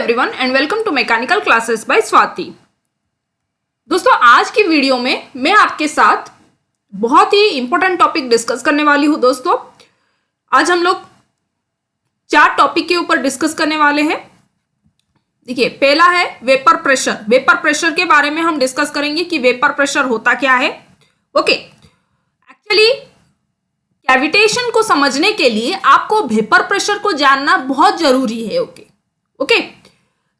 Everyone and welcome to mechanical classes by Swati. दोस्तों, आज की वीडियो में मैं आपके साथ बहुत ही इंपॉर्टेंट टॉपिक डिस्कस करने वाली हूं। दोस्तों, आज हम लोग 4 टॉपिक के ऊपर डिस्कस करने वाले हैं। देखिए, पहला है वेपर प्रेशर। वेपर प्रेशर के बारे में हम डिस्कस करेंगे कि वेपर प्रेशर होता क्या है। ओके, एक्चुअली कैविटेशन को समझने के लिए आपको वेपर प्रेशर को जानना बहुत जरूरी है। ओके,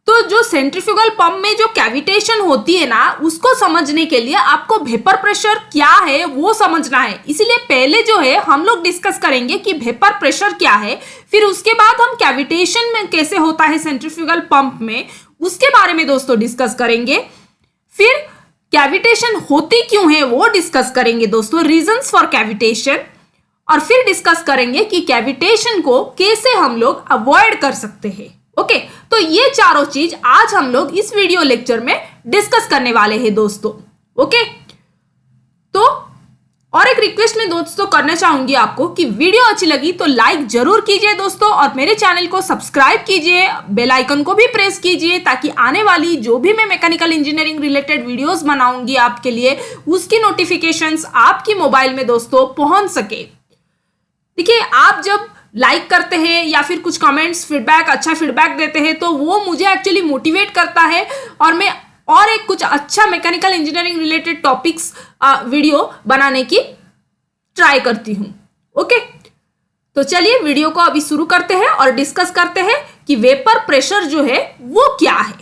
तो जो सेंट्रीफ्यूगल पंप में जो कैविटेशन होती है ना, उसको समझने के लिए आपको वेपर प्रेशर क्या है वो समझना है। इसीलिए पहले जो है हम लोग डिस्कस करेंगे कि वेपर प्रेशर क्या है, फिर उसके बाद हम कैविटेशन में कैसे होता है सेंट्रीफ्यूगल पंप में, उसके बारे में दोस्तों डिस्कस करेंगे। फिर कैविटेशन होती क्यों है वो डिस्कस करेंगे दोस्तों, रीजंस फॉर कैविटेशन, और फिर डिस्कस करेंगे कि कैविटेशन को कैसे हम लोग अवॉइड कर सकते हैं। ओके, तो ये चारों चीज आज हम लोग इस वीडियो लेक्चर में डिस्कस करने वाले हैं दोस्तों। ओके, तो और एक रिक्वेस्ट मैं दोस्तों करना चाहूंगी आपको कि वीडियो अच्छी लगी तो लाइक जरूर कीजिए दोस्तों, और मेरे चैनल को सब्सक्राइब कीजिए, बेल आइकन को भी प्रेस कीजिए ताकि आने वाली जो भी मैं मैकेनिकल इंजीनियरिंग रिलेटेड वीडियोस बनाऊंगी आपके लिए, उसकी नोटिफिकेशंस आपकी मोबाइल में दोस्तों पहुंच सके। देखिए, आप जब लाइक करते हैं या फिर कुछ कमेंट्स, फीडबैक, अच्छा फीडबैक देते हैं तो वो मुझे एक्चुअली मोटिवेट करता है, और मैं और एक कुछ अच्छा mechanical engineering related topics video बनाने की ट्राई करती हूँ। ओके, तो चलिए वीडियो को अभी शुरू करते हैं और डिस्कस करते हैं कि वेपर प्रेशर जो है वो क्या है।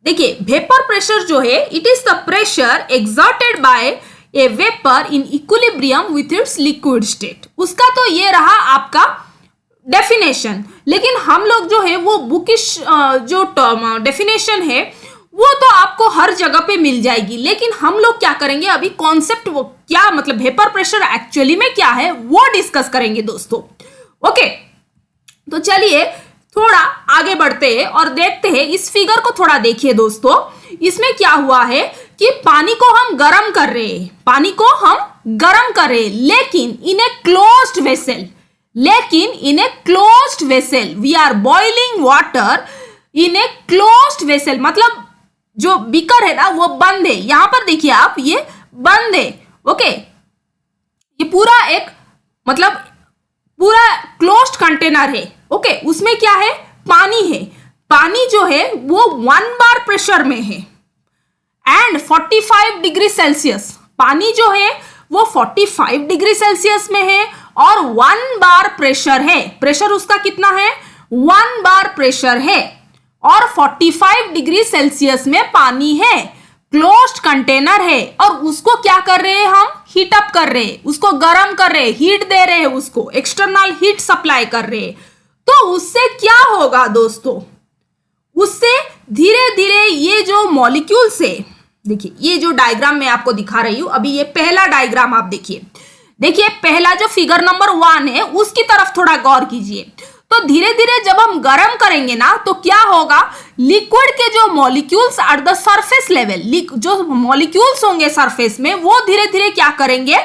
देखिए, वेपर प्रेशर जो है, it is the pressure exerted by A vapour in equilibrium with its liquid state. उसका तो ये रहा आपका डेफिनेशन, लेकिन हम लोग जो है वो बुकिश जो डेफिनेशन है वो तो आपको हर जगह पे मिल जाएगी, लेकिन हम लोग क्या करेंगे अभी कॉन्सेप्ट, वो क्या मतलब वेपर प्रेशर एक्चुअली में क्या है वो डिस्कस करेंगे दोस्तों। ओके, तो चलिए थोड़ा आगे बढ़ते हैं और देखते हैं। इस फिगर को थोड़ा देखिए दोस्तों, इसमें क्या हुआ है कि पानी को हम गर्म कर रहे हैं, पानी को हम गर्म कर रहे हैं, लेकिन in a closed vessel, we are boiling water in a closed vessel. मतलब जो बीकर है ना वो बंद है। यहां पर देखिए आप, ये बंद है। ओके, ये पूरा एक मतलब पूरा क्लोज्ड कंटेनर है। ओके, उसमें क्या है, पानी है। पानी जो है वो 1 बार प्रेशर में है एंड 45 डिग्री सेल्सियस। पानी जो है वो 45 डिग्री सेल्सियस में है और 1 बार प्रेशर है। प्रेशर उसका कितना है, 1 बार प्रेशर है और 45 डिग्री सेल्सियस में पानी है, क्लोज्ड कंटेनर है, और उसको क्या कर रहे हैं हम, हीट अप कर रहे हैं, उसको गर्म कर रहे हैं, हीट दे रहे हैं, उसको एक्सटर्नल हीट सप्लाई कर रहे हैं। तो उससे क्या होगा दोस्तों, उससे धीरे धीरे ये जो मॉलिक्यूल्स है, देखिए ये जो डायग्राम मैं आपको दिखा रही हूं अभी, ये पहला डायग्राम आप देखिए। देखिए, पहला जो फिगर नंबर 1 है उसकी तरफ थोड़ा गौर कीजिए। तो धीरे धीरे जब हम गर्म करेंगे ना तो क्या होगा, लिक्विड के जो molecules at the surface level, जो मॉलिक्यूल्स होंगे सरफेस में, वो धीरे धीरे क्या करेंगे,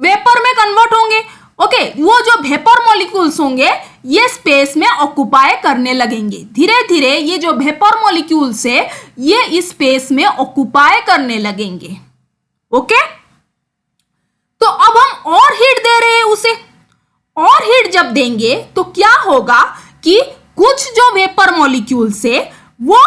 वेपर में कन्वर्ट होंगे। ओके, वो जो वेपर मॉलिक्यूल्स होंगे ये स्पेस में ऑक्युपाई करने लगेंगे। धीरे धीरे ये जो वेपर मॉलिक्यूल्स है ये इस स्पेस में ऑक्युपाई करने लगेंगे। ओके, तो अब हम और हीट दे रहे हैं उसे, और हीट जब देंगे तो क्या होगा कि कुछ जो वेपर मॉलिक्यूल्स है वो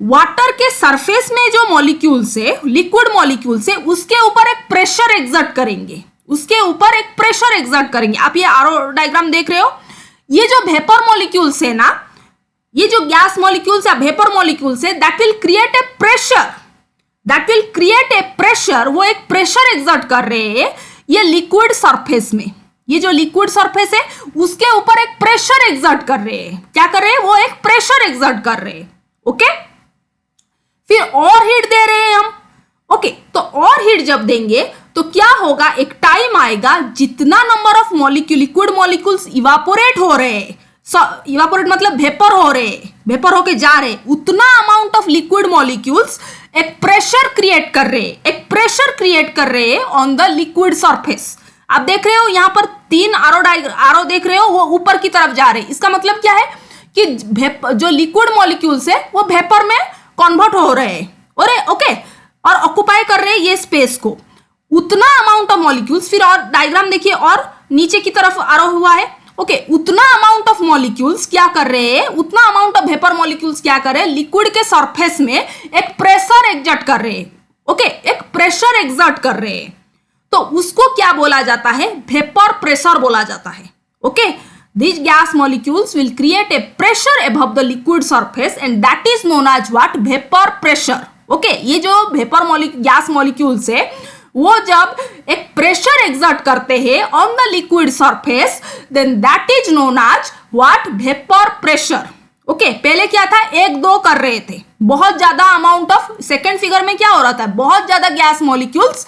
वाटर के सरफेस में जो मॉलिक्यूल्स है, लिक्विड मॉलिक्यूल्स है, उसके ऊपर एक प्रेशर एक्सर्ट करेंगे, उसके ऊपर एक प्रेशर एक्सर्ट करेंगे। आप ये आरो डायग्राम देख रहे हो, ये जो वेपर मॉलिक्यूल्स है ना, ये जो गैस मॉलिक्यूल्स या वेपर मॉलिक्यूल्स है, that will create a pressure, वो एक प्रेशर एक्सर्ट कर रहे हैं ये लिक्विड सरफेस में। ये जो लिक्विड सरफेस है उसके ऊपर एक प्रेशर एक्सर्ट कर रहे हैं। क्या कर रहे हैं, वो एक प्रेशर एक्सर्ट कर रहे हैं। ओके, फिर और हीट दे रहे हैं हम। ओके, तो और हीट जब देंगे तो क्या होगा, एक टाइम आएगा जितना number of molecule, liquid molecules evaporate हो रहे हैं, इवापोरेट मतलब वेपर हो रहे हैं, वेपर होके जा रहे हैं, उतना अमाउंट ऑफ लिक्विड मॉलिक्यूल्स एक प्रेशर क्रिएट कर रहे हैं ऑन द लिक्विड सरफेस। आप देख रहे हो यहाँ पर तीन आरो देख रहे हो वो ऊपर की तरफ जा रहे हैं। इसका मतलब क्या है कि जो लिक्विड मॉलिक्यूल्स है वो वेपर में कन्वर्ट हो रहे हैं और ओके और ऑक्युपाई कर रहे हैं ये स्पेस को। उतना अमाउंट ऑफ मॉलिक्यूल्स, फिर और डायग्राम देखिए और नीचे की तरफ आरो हुआ है। ओके उतना अमाउंट ऑफ मॉलिक्यूल्स क्या कर रहे हैं, उतना अमाउंट ऑफ वेपर मॉलिक्यूल्स क्या कर रहे हैं, लिक्विड के सरफेस में एक प्रेशर एक्सर्ट कर रहे हैं। ओके एक प्रेशर एक्सर्ट कर रहे हैं, तो उसको क्या बोला जाता है, वेपर प्रेशर बोला जाता है। Okay these gas molecules will create a pressure above the liquid surface and that is known as what, vapor pressure। Okay ये जो वेपर गैस मॉलिक्यूल्स है वो जब एक प्रेशर एक्सर्ट करते हैं on the liquid surface then that is known as what, vapour pressure. Okay पहले क्या था, एक दो कर रहे थे, बहुत ज्यादा अमाउंट ऑफ, सेकेंड फिगर में क्या हो रहा था, बहुत ज्यादा गैस मॉलिक्यूल्स,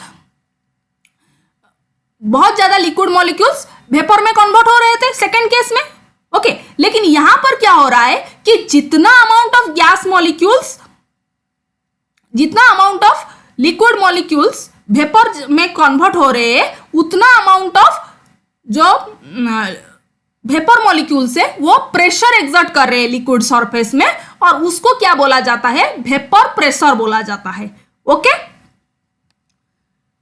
बहुत ज्यादा लिक्विड मॉलिक्यूल्स वेपर में कन्वर्ट हो रहे थे सेकेंड केस में। ओके लेकिन यहां पर क्या हो रहा है कि जितना अमाउंट ऑफ गैस मॉलिक्यूल्स, जितना amount of liquid molecules vapour में कन्वर्ट हो रहे हैं उतना अमाउंट ऑफ जो वेपर मॉलिक्यूल्स है वो प्रेशर एक्सर्ट कर रहे हैं लिक्विड सरफेस में और उसको क्या बोला जाता है, वेपर प्रेशर बोला जाता है। ओके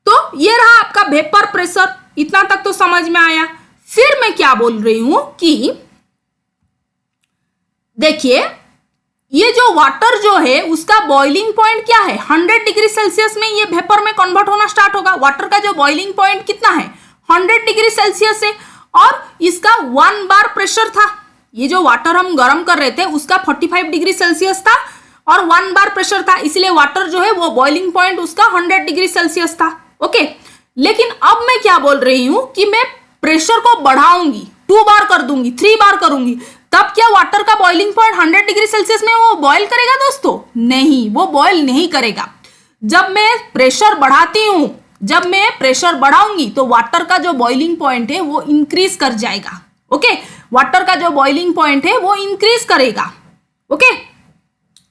तो ये रहा आपका वेपर प्रेशर, इतना तक तो समझ में आया। फिर मैं क्या बोल रही हूं कि देखिए ये जो वाटर जो है उसका बॉइलिंग पॉइंट क्या है, 100 डिग्री सेल्सियस में ये वेपर में कन्वर्ट होना स्टार्ट होगा। वाटर का जो बॉइलिंग पॉइंट कितना है, 100 डिग्री सेल्सियस है और इसका 1 बार प्रेशर था। ये जो वाटर हम गर्म कर रहे थे उसका 45 डिग्री सेल्सियस था और 1 बार प्रेशर था, इसलिए वाटर जो है वो बॉइलिंग पॉइंट उसका 100 डिग्री सेल्सियस था। ओके लेकिन अब मैं क्या बोल रही हूं कि मैं प्रेशर को बढ़ाऊंगी, 2 बार कर दूंगी, 3 बार करूंगी, तब क्या वाटर का बॉइलिंग पॉइंट 100 डिग्री सेल्सियस में वो बॉयल करेगा दोस्तों? नहीं, वो बॉयल नहीं करेगा। जब मैं प्रेशर बढ़ाती हूं, जब मैं प्रेशर बढ़ाऊंगी तो वाटर का जो बॉइलिंग पॉइंट है वो इंक्रीज कर जाएगा। ओके वाटर का जो बॉइलिंग पॉइंट है वो इंक्रीज करेगा। ओके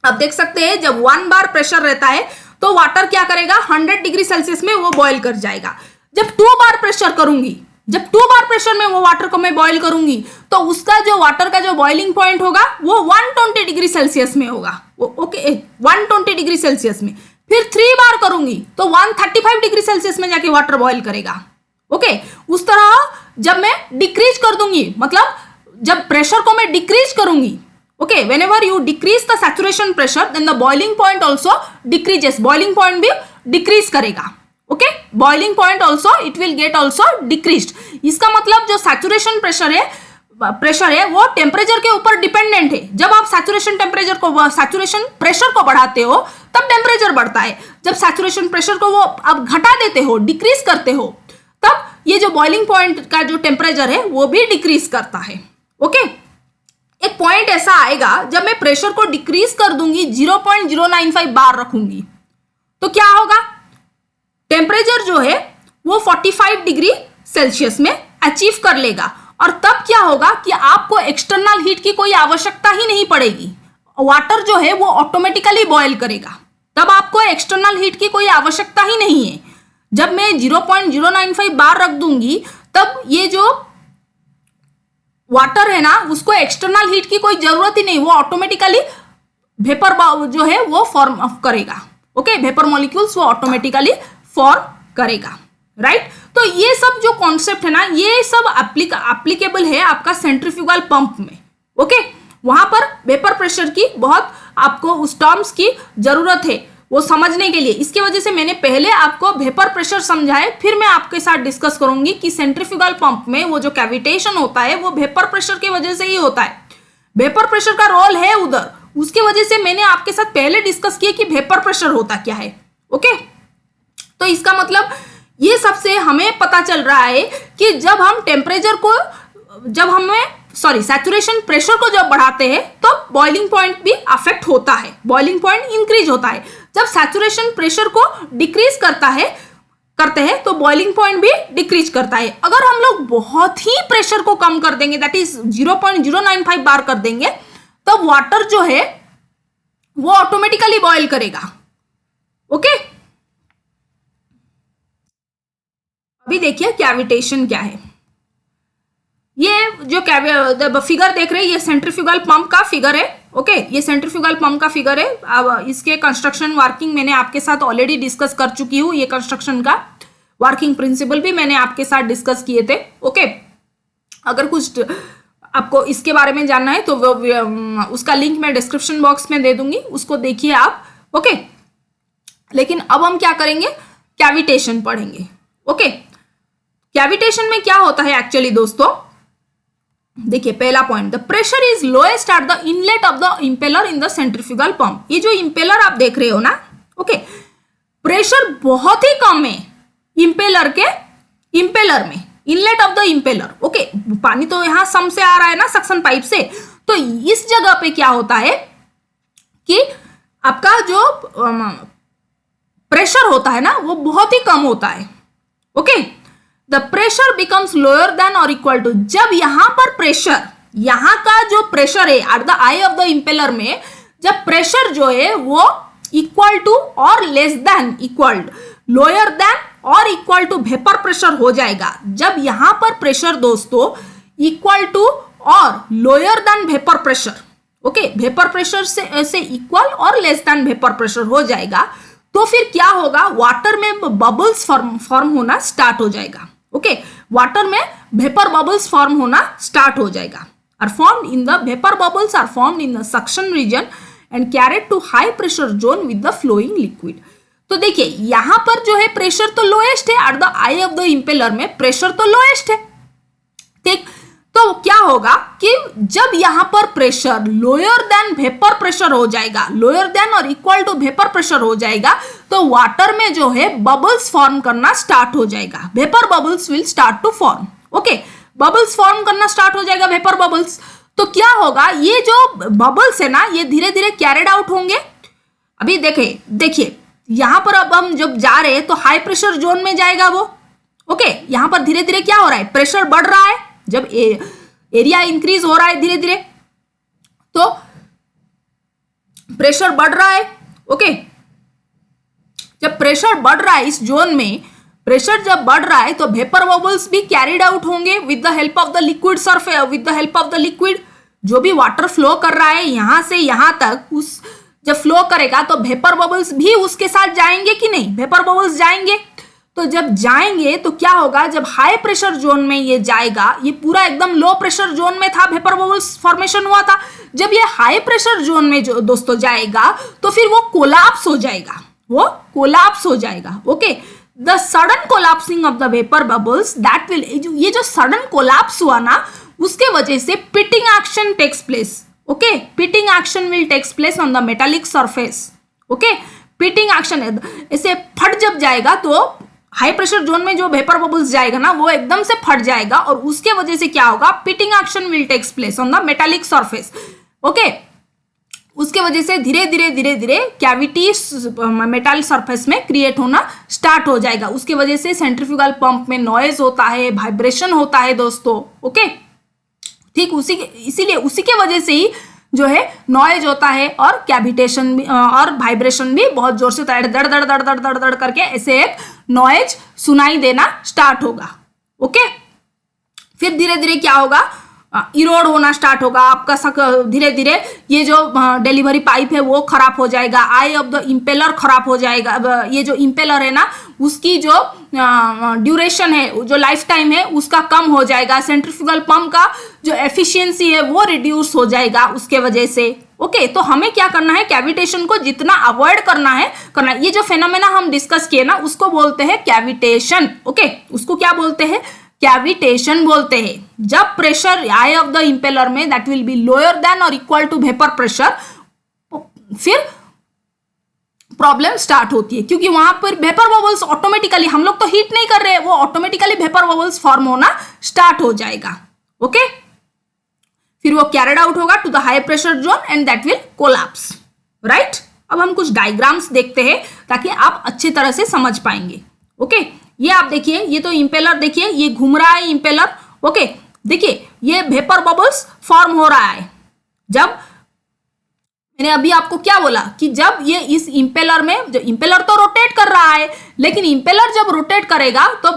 अब देख सकते हैं जब 1 बार प्रेशर रहता है तो वाटर क्या करेगा, 100 डिग्री सेल्सियस में वो बॉयल कर जाएगा। जब 2 बार प्रेशर करूंगी, जब 2 बार प्रेशर में वो वाटर को मैं बॉयल करूंगी तो उसका जो वाटर का जो बॉइलिंग पॉइंट होगा वो 120 डिग्री सेल्सियस में होगा। ओके 120 डिग्री सेल्सियस में। फिर 3 बार करूंगी तो 135 डिग्री सेल्सियस में जाके वाटर बॉयल करेगा। ओके उस तरह जब मैं डिक्रीज कर दूंगी, मतलब जब प्रेशर को मैं डिक्रीज करूंगी, okay whenever you decrease the saturation pressure then the boiling point also decreases, boiling point भी डिक्रीज करेगा। Okay boiling point also it will get also decreased. इसका मतलब जो सैचुरेशन प्रेशर है वो टेम्परेचर के ऊपर डिपेंडेंट है। जब आप सैचुरेशन प्रेशर को बढ़ाते हो तब टेम्परेचर बढ़ता है, जब सैचुरेशन प्रेशर को वो आप घटा देते हो, डिक्रीज करते हो, तब ये जो बॉइलिंग पॉइंट का जो टेम्परेचर है वो भी डिक्रीज करता है। ओके एक पॉइंट ऐसा आएगा जब मैं प्रेशर को डिक्रीज कर दूंगी, 0.095 बार रखूंगी, तो क्या होगा, टेम्परेचर जो है वो 45 डिग्री सेल्सियस में अचीव कर लेगा और तब क्या होगा कि आपको एक्सटर्नल हीट की कोई आवश्यकता ही नहीं पड़ेगी, वाटर जो है वो ऑटोमेटिकली बॉयल करेगा, तब आपको एक्सटर्नल हीट की कोई आवश्यकता ही नहीं है। जब मैं 0.095 बार रख दूंगी तब ये जो वाटर है ना उसको एक्सटर्नल हीट की कोई जरूरत ही नहीं, वो ऑटोमेटिकली वेपर जो है वो फॉर्म करेगा। ओके वेपर मॉलिक्यूल्स वो ऑटोमेटिकली फॉर्म करेगा, राइट। तो ये सब जो कॉन्सेप्ट है ना ये सब एप्लीकेबल है आपका सेंट्रीफ्यूगल पंप में। ओके वहां पर वेपर प्रेशर की बहुत आपको उस टर्म्स की जरूरत है वो समझने के लिए। इसके वजह से मैंने पहले आपको वेपर प्रेशर समझाए, फिर मैं आपके साथ डिस्कस करूंगी कि सेंट्रीफ्यूगल पंप में वो जो कैविटेशन होता है वो वेपर प्रेशर की वजह से ही होता है। वेपर प्रेशर का रोल है उधर, उसके वजह से मैंने आपके साथ पहले डिस्कस किया कि वेपर प्रेशर होता क्या है। ओके तो इसका मतलब ये सबसे हमें पता चल रहा है कि जब हम टेम्परेचर को सैचुरेशन प्रेशर को जब बढ़ाते हैं तो बॉइलिंग पॉइंट भी अफेक्ट होता है, बॉइलिंग पॉइंट इंक्रीज होता है। जब सैचुरेशन प्रेशर को डिक्रीज करते हैं तो बॉइलिंग पॉइंट भी डिक्रीज करता है। अगर हम लोग बहुत ही प्रेशर को कम कर देंगे, दैट इज 0.095 बार कर देंगे, तब वाटर जो है वो ऑटोमेटिकली बॉयल करेगा। ओके अभी देखिए कैविटेशन क्या है। ये जो फिगर देख रहे हैं ये सेंट्रीफ्यूगल पंप का फिगर है। ओके, ये सेंट्रीफ्यूगल पंप का फिगर है। अब इसके कंस्ट्रक्शन वर्किंग मैंने आपके साथ ऑलरेडी डिस्कस कर चुकी हूँ। ये कंस्ट्रक्शन का वर्किंग प्रिंसिपल भी मैंने आपके साथ डिस्कस किए थे। ओके, अगर कुछ आपको इसके बारे में जानना है तो उसका लिंक मैं डिस्क्रिप्शन बॉक्स में दे दूंगी, उसको देखिए आप। ओके, लेकिन अब हम क्या करेंगे, कैविटेशन पढ़ेंगे। ओके, कैविटेशन में क्या होता है एक्चुअली दोस्तों, देखिए पहला point, the pressure is lowest at the inlet of the impeller in the centrifugal pump. ये जो इंपेलर आप देख रहे हो ना, ओके, प्रेशर बहुत ही कम है इंपेलर में, inlet of the impeller. Okay, पानी तो यहां सम से आ रहा है ना, सक्शन पाइप से, तो इस जगह पे क्या होता है कि आपका जो प्रेशर होता है ना वो बहुत ही कम होता है। Okay, the pressure becomes lower than और इक्वल टू, जब यहां पर प्रेशर, यहां का जो प्रेशर है at the I of the impeller में, जब प्रेशर जो है वो इक्वल टू और less than, equal, lower than और इक्वल टू वेपर प्रेशर हो जाएगा। जब यहां पर प्रेशर दोस्तों इक्वल टू और lower than vapour pressure, okay, vapour pressure से इक्वल और लेस देन वेपर प्रेशर हो जाएगा, तो फिर क्या होगा, वाटर में बबल्स फॉर्म होना स्टार्ट हो जाएगा। ओके, वाटर में वेपर बबल्स फॉर्म होना स्टार्ट हो जाएगा। Are formed in the vapour bubbles are formed in the suction region and carried to high pressure zone with the flowing liquid. तो देखिए यहां पर जो है प्रेशर तो लोएस्ट है, at the I of the impeller में प्रेशर तो लोएस्ट है, ठीक। तो क्या होगा कि जब यहां पर pressure lower than vapour pressure हो जाएगा, लोअर देन और इक्वल टू वेपर प्रेशर हो जाएगा, तो वाटर में जो है बबल्स फॉर्म करना स्टार्ट हो जाएगा, vapour bubbles will start to form. Okay, bubbles form करना स्टार्ट हो जाएगा, वेपर बबल्स। तो क्या होगा, ये जो बबल्स है ना ये धीरे धीरे कैरिड आउट होंगे। अभी देखिए यहां पर अब हम जब जा रहे हैं तो हाई प्रेशर जोन में जाएगा वो। ओके, यहां पर धीरे धीरे क्या हो रहा है, प्रेशर बढ़ रहा है, जब एरिया इंक्रीज हो रहा है धीरे धीरे तो प्रेशर बढ़ रहा है। ओके, जब प्रेशर बढ़ रहा है इस जोन में, प्रेशर जब बढ़ रहा है तो वेपर बबल्स भी कैरिड आउट होंगे with the help of the liquid surface, with the help of the liquid. जो भी वाटर फ्लो कर रहा है यहां से यहां तक, उस जब फ्लो करेगा तो वेपर बबल्स भी उसके साथ जाएंगे कि नहीं, वेपर बबल्स जाएंगे। तो जब जाएंगे तो क्या होगा, जब हाई प्रेशर जोन में ये जाएगा, ये पूरा एकदम लो प्रेशर जोन में था, वेपर बबल्स फॉर्मेशन हुआ था। जब ये हाई प्रेशर जोन में जो दोस्तों जाएगा तो फिर वो कोलैप्स हो जाएगा, वो कोलैप्स हो जाएगा। Okay, the sudden collapsing of the vapour bubbles that will, ये जो सडन कोलैप्स हुआ ना उसके वजह से pitting action takes place. Okay, pitting action will takes place on the metallic surface. Okay, pitting action ऐसे फट जब जाएगा तो हाई प्रेशर जोन में जो वेपर बबल्स जाएगा ना वो एकदम से फट जाएगा और उसके वजह से क्या होगा, pitting action will takes place on the metallic surface. Okay, उसके वजह से धीरे धीरे कैविटी मेटल सरफेस में क्रिएट होना स्टार्ट हो जाएगा। उसके वजह से सेंट्रीफ्यूगल पंप में नॉइज होता है, वाइब्रेशन होता है दोस्तों। ओके, ठीक, इसीलिए उसी के वजह से ही जो है नॉइज होता है और कैविटेशन भी और वाइब्रेशन भी बहुत जोर से दड़ दड़ दड़ दड़ दड़ दड़ दड़ करके ऐसे एक नॉइज सुनाई देना स्टार्ट होगा। ओके, फिर धीरे धीरे क्या होगा, इरोड होना स्टार्ट होगा आपका, धीरे धीरे ये जो डिलीवरी पाइप है वो खराब हो जाएगा, आई ऑफ द इंपेलर खराब हो जाएगा। ये जो इंपेलर है ना उसकी जो ड्यूरेशन है, जो लाइफ टाइम है उसका कम हो जाएगा, सेंट्रीफ्यूगल पंप का जो एफिशिएंसी है वो रिड्यूस हो जाएगा उसके वजह से। ओके, तो हमें क्या करना है, कैविटेशन को जितना अवॉइड करना है। ये जो फेनोमेना हम डिस्कस किए ना उसको बोलते हैं कैविटेशन। ओके, उसको क्या बोलते हैं, कैविटेशन बोलते हैं। जब pressure eye of the impeller में that will be lower than और इक्वल टू वेपर प्रेशर, फिर प्रॉब्लम स्टार्ट होती है, क्योंकि वहां पर वेपर बबल्स ऑटोमेटिकली, हम लोग तो हीट नहीं कर रहे हैं, वो ऑटोमेटिकली वेपर बबल्स फॉर्म होना स्टार्ट हो जाएगा। ओके, फिर वो कैरिड आउट होगा to the high pressure zone and that will collapse. Right, अब हम कुछ डायग्राम्स देखते हैं ताकि आप अच्छी तरह से समझ पाएंगे। ओके, ये आप देखिए, ये तो इंपेलर देखिए, ये घूम रहा है इंपेलर। ओके, देखिए ये वेपर बबल्स फॉर्म हो रहा है। जब मैंने अभी आपको क्या बोला कि जब ये इस इंपेलर में, जो इंपेलर तो रोटेट कर रहा है, लेकिन इंपेलर जब रोटेट करेगा तो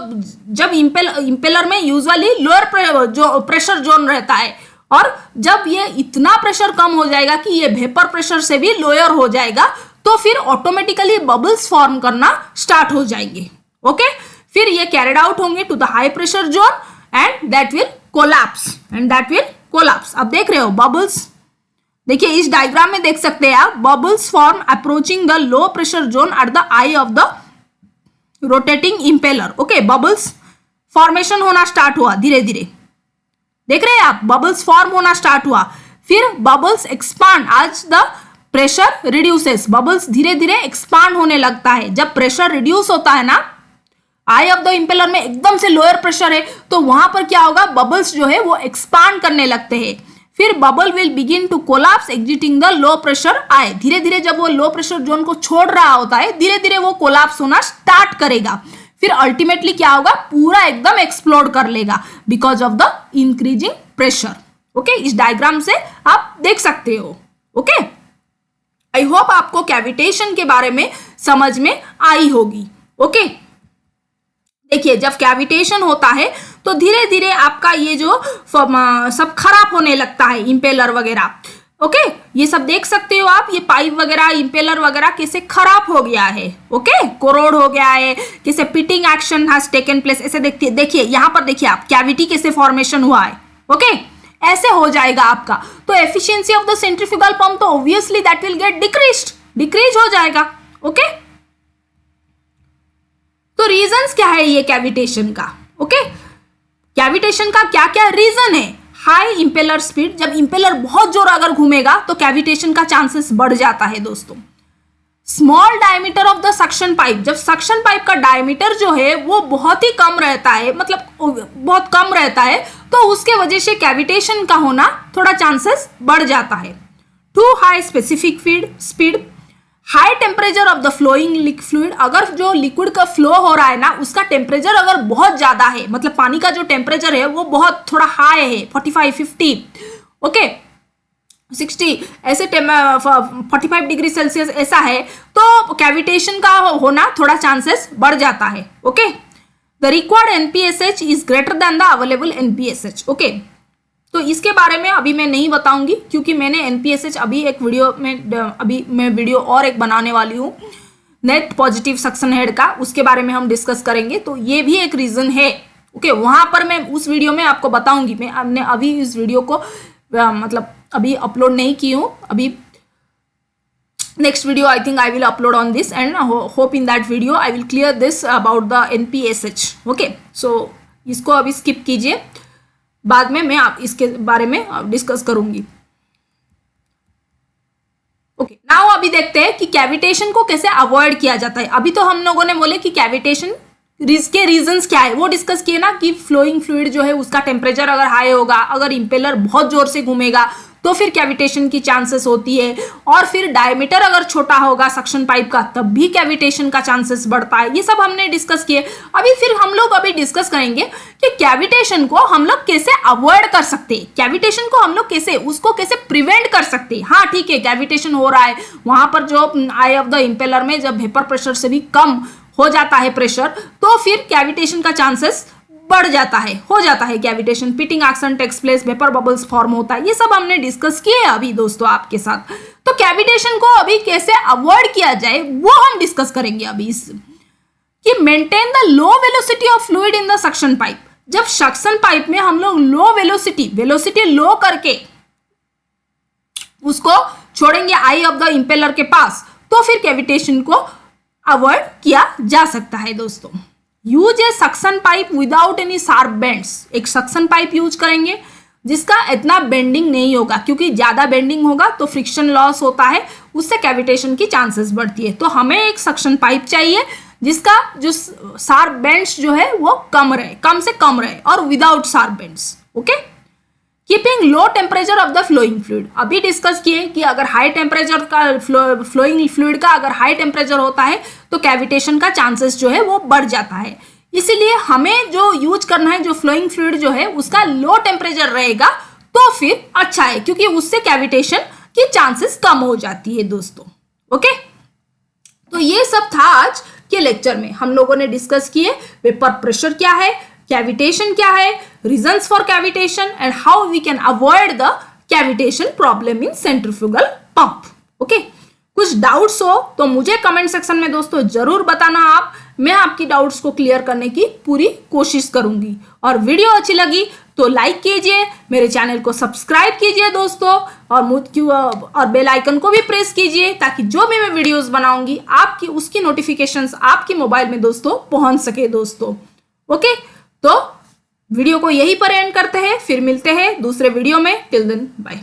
जब इंपेलर में यूजुअली लोअर जो प्रेशर जोन रहता है, और जब ये इतना प्रेशर कम हो जाएगा कि ये वेपर प्रेशर से भी लोअर हो जाएगा, तो फिर ऑटोमेटिकली बबल्स फॉर्म करना स्टार्ट हो जाएंगे। ओके, फिर ये कैरिड आउट होंगे to the high pressure zone and that will collapse. अब देख रहे हो बबल्स, देखिए इस डायग्राम में देख सकते हैं आप, bubbles form approaching the low pressure zone at the I of the rotating impeller. Okay, bubbles formation होना स्टार्ट हुआ धीरे धीरे, देख रहे हैं आप, बबल्स फॉर्म होना स्टार्ट हुआ। फिर बबल्स एक्सपांड आज द प्रेशर रिड्यूसेस, बबल्स धीरे धीरे एक्सपांड होने लगता है। जब प्रेशर रिड्यूस होता है ना, आई ऑफ द इंपेलर में एकदम से लोअर प्रेशर है, तो वहां पर क्या होगा, बबल्स जो है वो एक्सपांड करने लगते हैं। फिर bubble will begin to collapse exiting the low pressure eye, धीरे धीरे जब वो लो प्रेशर जोन को छोड़ रहा होता है, धीरे धीरे वो कोलैप्स होना स्टार्ट करेगा। फिर अल्टीमेटली क्या होगा, पूरा एकदम एक्सप्लोड कर लेगा because of the increasing pressure. Okay, इस डायग्राम से आप देख सकते हो। ओके, आई होप आपको कैविटेशन के बारे में समझ में आई होगी। ओके, देखिए जब कैविटेशन होता है तो धीरे धीरे आपका ये जो सब खराब होने लगता है, इंपेलर वगैरह। ओके, ये सब देख सकते हो आप, ये पाइप वगैरह, इंपेलर वगैरह कैसे खराब हो गया है। ओके, कोरोड हो गया है, कैसे pitting action has taken place, ऐसे देखिए यहाँ पर देखिए आप, कैविटी कैसे फॉर्मेशन हुआ है। ओके, ऐसे हो जाएगा आपका, तो efficiency of the centrifugal pump तो obviously that will get decrease हो जाएगा। ओके, तो रीजंस क्या है ये कैविटेशन का। ओके, कैविटेशन का क्या क्या रीजन है। हाई इंपेलर स्पीड, जब इंपेलर बहुत जोर अगर घूमेगा तो कैविटेशन का चांसेस बढ़ जाता है दोस्तों। Small diameter of the suction pipe, जब सक्शन पाइप का डायमीटर जो है वो बहुत ही कम रहता है, मतलब बहुत कम रहता है, तो उसके वजह से कैविटेशन का होना थोड़ा चांसेस बढ़ जाता है। Too high specific speed, high temperature of the flowing fluid, अगर जो लिक्विड का फ्लो हो रहा है ना, उसका टेम्परेचर अगर बहुत ज्यादा है, मतलब पानी का जो टेम्परेचर है वो बहुत थोड़ा हाई है, 45, 50, ओके 60, ऐसे 45 डिग्री सेल्सियस ऐसा है, तो कैविटेशन का होना थोड़ा चांसेस बढ़ जाता है। Okay, the required NPSH is greater than the available NPSH. Okay, तो इसके बारे में अभी मैं नहीं बताऊंगी, क्योंकि मैंने एनपीएसएच अभी एक वीडियो में, अभी मैं वीडियो और एक बनाने वाली हूँ नेट पॉजिटिव सक्शन हेड का, उसके बारे में हम डिस्कस करेंगे। तो ये भी एक रीजन है। ओके, वहां पर मैं उस वीडियो में आपको बताऊंगी। मैं हमने अभी इस वीडियो को मतलब अभी अपलोड नहीं की हूँ, अभी next video I think I will upload on this and hope in that video I will clear this about the NPSH. Okay, so इसको अभी स्किप कीजिए, बाद में मैं आप इसके बारे में डिस्कस करूंगी। ओके, नाउ अभी देखते हैं कि कैविटेशन को कैसे अवॉइड किया जाता है। अभी तो हम लोगों ने बोले कि कैविटेशन के रीजंस क्या है वो डिस्कस किए ना, कि फ्लोइंग फ्लूइड जो है उसका टेम्परेचर अगर हाई होगा, अगर इंपेलर बहुत जोर से घूमेगा तो फिर कैविटेशन की चांसेस होती है, और फिर डायमीटर अगर छोटा होगा सक्शन पाइप का तब भी कैविटेशन का चांसेस बढ़ता है। ये सब हमने डिस्कस किए। अभी फिर हम लोग अभी डिस्कस करेंगे कि कैविटेशन को हम लोग कैसे अवॉइड कर सकते हैं, कैविटेशन को हम लोग कैसे उसको कैसे प्रिवेंट कर सकते हैं। हाँ ठीक है, कैविटेशन हो रहा है, वहां पर जो आई ऑफ द इंपेलर में जब वेपर प्रेशर से भी कम हो जाता है प्रेशर, तो फिर कैविटेशन का चांसेस बढ़ जाता है, हो जाता है cavitation, pitting action takes place, vapour bubbles form होता है। ये सब हमने डिस्कस किए अभी दोस्तों आपके साथ। तो कैविटेशन को अभी कैसे अवॉइड किया जाए वो हम डिस्कस करेंगे अभी कि maintain the low velocity of fluid in the suction pipe. जब सक्शन पाइप में हम लोग लो वेलोसिटी लो करके उसको छोड़ेंगे आई ऑफ द इंपेलर के पास, तो फिर कैविटेशन को अवॉइड किया जा सकता है दोस्तों। Use a suction pipe without any sharp bends, एक सक्शन पाइप यूज करेंगे जिसका इतना बेंडिंग नहीं होगा, क्योंकि ज्यादा बेंडिंग होगा तो फ्रिक्शन लॉस होता है, उससे कैविटेशन की चांसेस बढ़ती है। तो हमें एक सक्शन पाइप चाहिए जिसका जो शार्प बेंड्स जो है वो कम से कम रहे और without sharp bends. Okay, keeping low temperature of the flowing fluid, अभी डिस्कस किए कि अगर हाई टेम्परेचर का फ्लोइंग फ्लूइड का अगर हाई टेम्परेचर होता है तो कैविटेशन का चांसेस जो है वो बढ़ जाता है। इसीलिए हमें जो यूज करना है, जो फ्लोइंग फ्लूइड जो है उसका लो टेम्परेचर रहेगा तो फिर अच्छा है, क्योंकि उससे कैविटेशन की चांसेस कम हो जाती है दोस्तों। ओके, तो ये सब था आज के लेक्चर में। हम लोगों ने डिस्कस किए वेपर प्रेशर क्या है, कैविटेशन क्या है, reasons for cavitation and how we can avoid the cavitation problem in centrifugal pump. Okay, कुछ डाउट्स हो तो मुझे कमेंट सेक्शन में दोस्तों जरूर बताना आप, मैं आपकी डाउट्स को क्लियर करने की पूरी कोशिश करूंगी। और वीडियो अच्छी लगी तो लाइक कीजिए, मेरे चैनल को सब्सक्राइब कीजिए दोस्तों, और बेल आइकन को भी प्रेस कीजिए ताकि जो भी मैं वीडियोस बनाऊंगी आपकी उसकी नोटिफिकेशंस आपकी मोबाइल में दोस्तों पहुंच सके दोस्तों। ओके, तो वीडियो को यहीं पर एंड करते हैं, फिर मिलते हैं दूसरे वीडियो में। Till then bye.